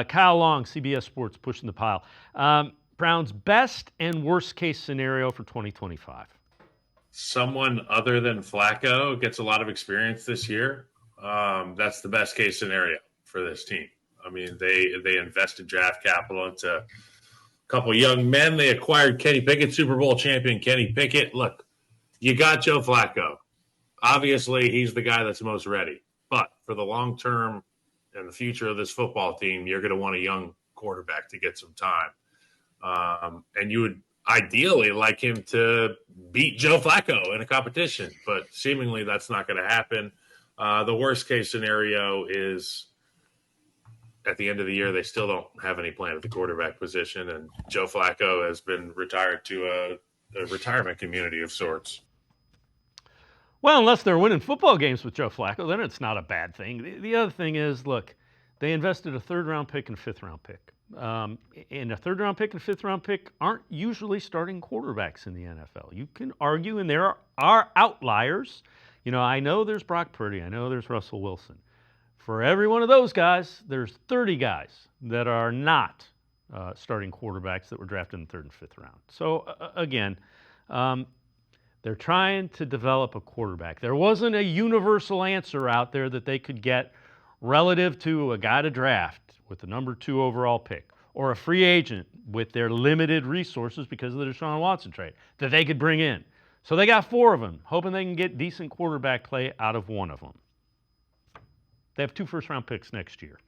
Kyle Long, CBS Sports, pushing the pile. Browns' best and worst case scenario for 2025. Someone other than Flacco gets a lot of experience this year. That's the best case scenario for this team. I mean, they invested draft capital into a couple young men. They acquired Kenny Pickett, Super Bowl champion Kenny Pickett. Look, you got Joe Flacco. Obviously, he's the guy that's most ready. But for the long term and the future of this football team, you're going to want a young quarterback to get some time. And you would ideally like him to beat Joe Flacco in a competition, but seemingly that's not going to happen. The worst case scenario is at the end of the year, they still don't have any plan at the quarterback position, and Joe Flacco has been retired to a retirement community of sorts. Well, unless they're winning football games with Joe Flacco, then it's not a bad thing. The other thing is, look, they invested a third-round pick and a fifth-round pick. And a third-round pick and fifth-round pick aren't usually starting quarterbacks in the NFL. You can argue, and there are outliers. You know, I know there's Brock Purdy. I know there's Russell Wilson. For every one of those guys, there's 30 guys that are not starting quarterbacks that were drafted in the third and fifth round. So, again, they're trying to develop a quarterback. There wasn't a universal answer out there that they could get relative to a guy to draft with the number 2 overall pick or a free agent with their limited resources because of the Deshaun Watson trade that they could bring in. So they got 4 of them, hoping they can get decent quarterback play out of one of them. They have 2 first-round picks next year.